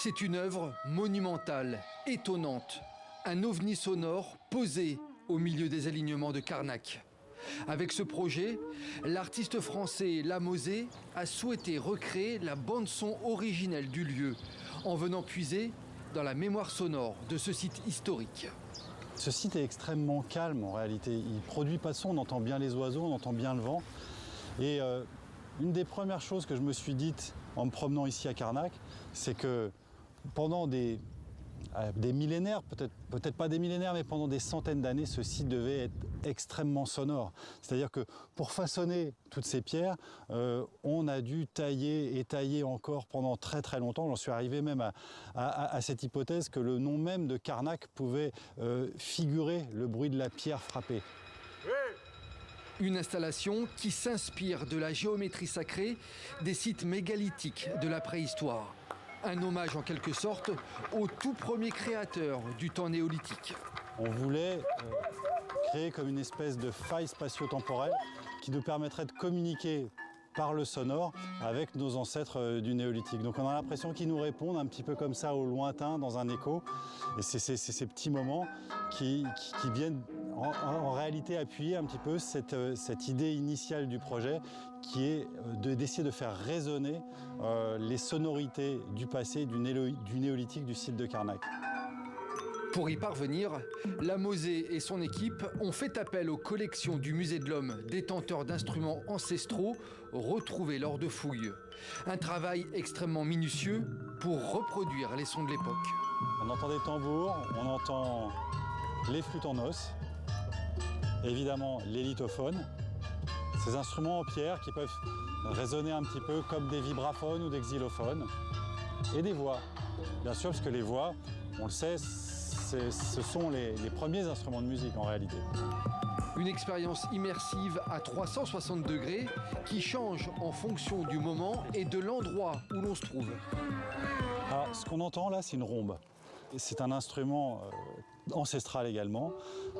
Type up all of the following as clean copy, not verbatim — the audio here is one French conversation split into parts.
C'est une œuvre monumentale, étonnante. Un ovni sonore posé au milieu des alignements de Carnac. Avec ce projet, l'artiste français Lamosé a souhaité recréer la bande-son originelle du lieu en venant puiser dans la mémoire sonore de ce site historique. Ce site est extrêmement calme en réalité. Il ne produit pas de son, on entend bien les oiseaux, on entend bien le vent. Et une des premières choses que je me suis dites en me promenant ici à Carnac, c'est que pendant des millénaires, peut-être pas des millénaires, mais pendant des centaines d'années, ce site devait être extrêmement sonore. C'est-à-dire que pour façonner toutes ces pierres, on a dû tailler et tailler encore pendant très très longtemps. J'en suis arrivé même à cette hypothèse que le nom même de Carnac pouvait figurer le bruit de la pierre frappée. Une installation qui s'inspire de la géométrie sacrée des sites mégalithiques de la préhistoire. Un hommage en quelque sorte au tout premier créateur du temps néolithique. On voulait créer comme une espèce de faille spatio-temporelle qui nous permettrait de communiquer par le sonore avec nos ancêtres du néolithique. Donc on a l'impression qu'ils nous répondent un petit peu comme ça au lointain dans un écho. Et c'est ces petits moments qui viennent en réalité appuyer un petit peu cette idée initiale du projet qui est d'essayer de faire résonner les sonorités du passé du néolithique du site de Carnac. Pour y parvenir, Lamosé et son équipe ont fait appel aux collections du Musée de l'Homme, détenteur d'instruments ancestraux retrouvés lors de fouilles. Un travail extrêmement minutieux pour reproduire les sons de l'époque. On entend des tambours, on entend les flûtes en os, évidemment les lithophones, ces instruments en pierre qui peuvent résonner un petit peu comme des vibraphones ou des xylophones, et des voix. Bien sûr, parce que les voix, on le sait, ce sont les premiers instruments de musique en réalité. Une expérience immersive à 360 degrés qui change en fonction du moment et de l'endroit où l'on se trouve. Alors, ce qu'on entend là, c'est une rhombe. C'est un instrument ancestral également.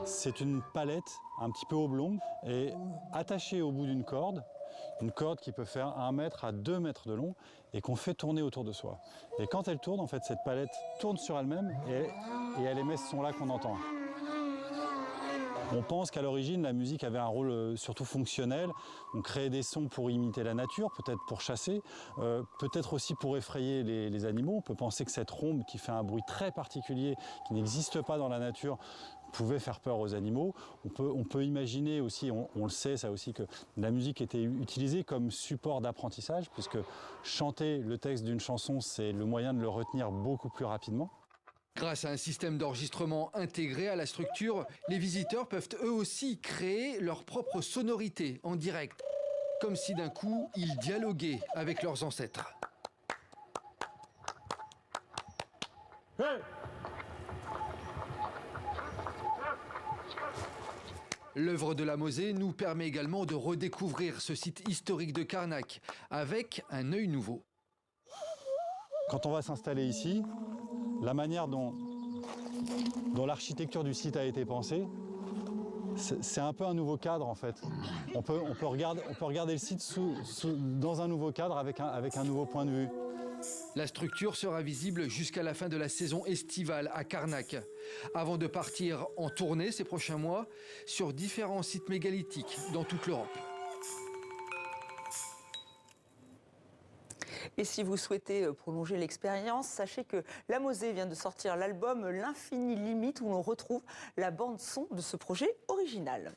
C'est une palette un petit peu oblongue et attachée au bout d'une corde qui peut faire 1 mètre à 2 mètres de long et qu'on fait tourner autour de soi. Et quand elle tourne, en fait, cette palette tourne sur elle-même et elle émet ce son-là qu'on entend. On pense qu'à l'origine, la musique avait un rôle surtout fonctionnel. On créait des sons pour imiter la nature, peut-être pour chasser, peut-être aussi pour effrayer les animaux. On peut penser que cette rhombe qui fait un bruit très particulier, qui n'existe pas dans la nature, pouvait faire peur aux animaux. On peut imaginer aussi, on le sait ça aussi, que la musique était utilisée comme support d'apprentissage, puisque chanter le texte d'une chanson, c'est le moyen de le retenir beaucoup plus rapidement. Grâce à un système d'enregistrement intégré à la structure, les visiteurs peuvent eux aussi créer leur propre sonorité en direct, comme si d'un coup ils dialoguaient avec leurs ancêtres. Hey! L'œuvre de Lamosé nous permet également de redécouvrir ce site historique de Carnac avec un œil nouveau. Quand on va s'installer ici, la manière dont l'architecture du site a été pensée, c'est un peu un nouveau cadre en fait. On peut regarder le site dans un nouveau cadre avec un nouveau point de vue. La structure sera visible jusqu'à la fin de la saison estivale à Carnac, avant de partir en tournée ces prochains mois sur différents sites mégalithiques dans toute l'Europe. Et si vous souhaitez prolonger l'expérience, sachez que Lamosé vient de sortir l'album L'Infini Limite où l'on retrouve la bande son de ce projet original.